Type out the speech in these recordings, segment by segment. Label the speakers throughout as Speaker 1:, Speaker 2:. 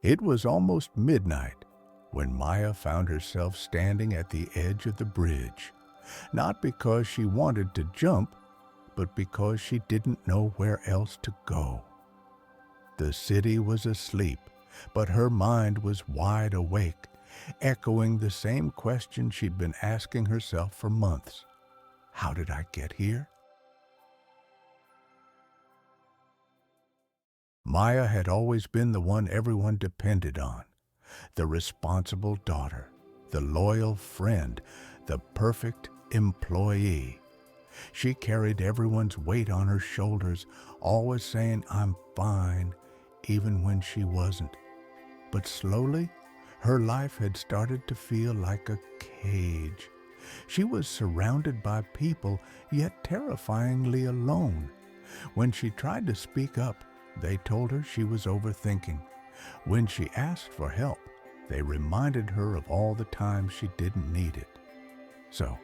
Speaker 1: It was almost midnight when Maya found herself standing at the edge of the bridge, not because she wanted to jump, but because she didn't know where else to go. The city was asleep, but her mind was wide awake, echoing the same question she'd been asking herself for months. How did I get here? Maya had always been the one everyone depended on, the responsible daughter, the loyal friend, the perfect employee. She carried everyone's weight on her shoulders, always saying, "I'm fine," even when she wasn't. But slowly, her life had started to feel like a cage. She was surrounded by people, yet terrifyingly alone. When she tried to speak up, they told her she was overthinking. When she asked for help, they reminded her of all the times she didn't need it. So,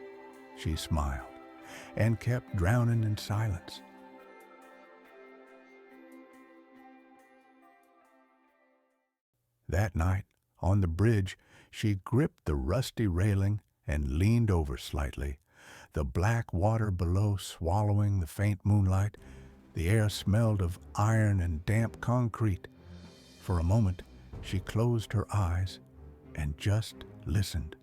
Speaker 1: she smiled and kept drowning in silence. That night, on the bridge, she gripped the rusty railing and leaned over slightly, the black water below swallowing the faint moonlight. The air smelled of iron and damp concrete. For a moment, she closed her eyes and just listened.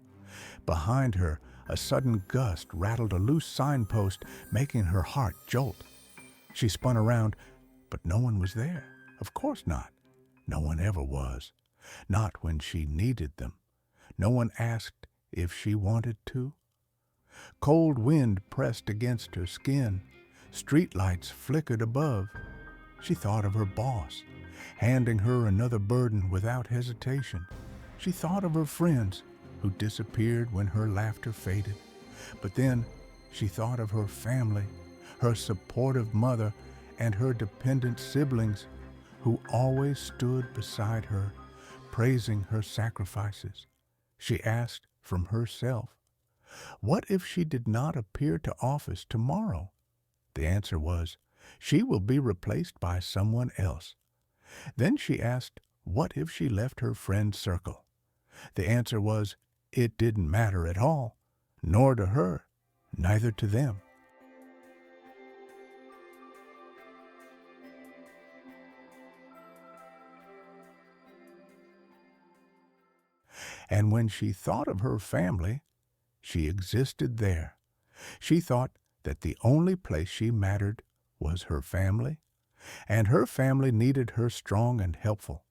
Speaker 1: Behind her, a sudden gust rattled a loose signpost, making her heart jolt. She spun around, but no one was there. Of course not. No one ever was. Not when she needed them. No one asked if she wanted to. Cold wind pressed against her skin. Streetlights flickered above. She thought of her boss, handing her another burden without hesitation. She thought of her friends, who disappeared when her laughter faded. But then she thought of her family, her supportive mother, and her dependent siblings, who always stood beside her, praising her sacrifices. She asked from herself, what if she did not appear to office tomorrow? The answer was, she will be replaced by someone else. Then she asked, what if she left her friend's circle? The answer was, it didn't matter at all, nor to her, neither to them. And when she thought of her family, she existed there. She thought that the only place she mattered was her family, and her family needed her strong and helpful.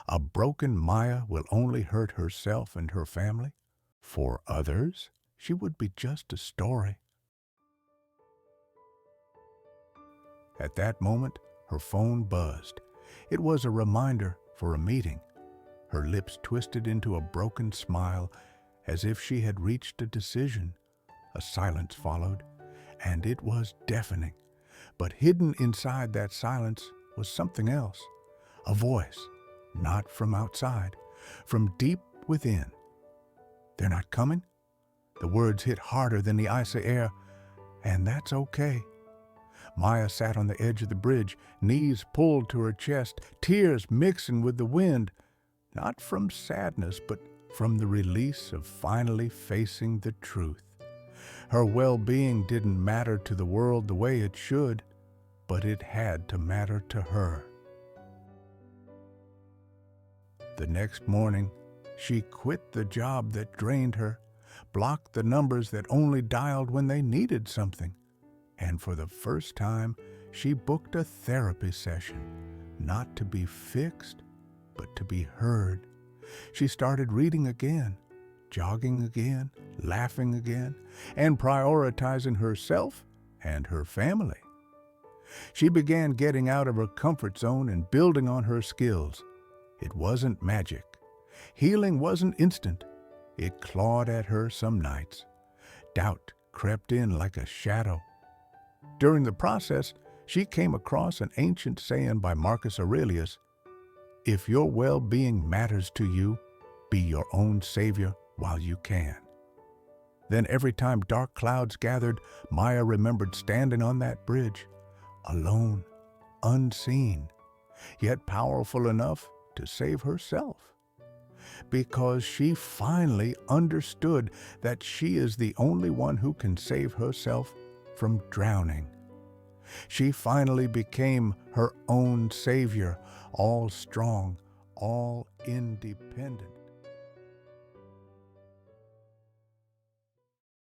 Speaker 1: A broken Maya will only hurt herself and her family. For others, she would be just a story. At that moment, her phone buzzed. It was a reminder for a meeting. Her lips twisted into a broken smile, as if she had reached a decision. A silence followed, and it was deafening. But hidden inside that silence was something else. A voice, not from outside, from deep within. They're not coming? The words hit harder than the icy air, and that's okay. Maya sat on the edge of the bridge, knees pulled to her chest, tears mixing with the wind, not from sadness, but from the release of finally facing the truth. Her well-being didn't matter to the world the way it should, but it had to matter to her. The next morning, she quit the job that drained her, blocked the numbers that only dialed when they needed something, and for the first time, she booked a therapy session, not to be fixed, but to be heard. She started reading again, jogging again, laughing again, and prioritizing herself and her family. She began getting out of her comfort zone and building on her skills. It wasn't magic. Healing wasn't instant. It clawed at her some nights. Doubt crept in like a shadow. During the process, she came across an ancient saying by Marcus Aurelius, "If your well-being matters to you, be your own savior while you can." Then every time dark clouds gathered, Maya remembered standing on that bridge, alone, unseen, yet powerful enough to save herself, because she finally understood that she is the only one who can save herself from drowning. She finally became her own Savior, all strong, all independent.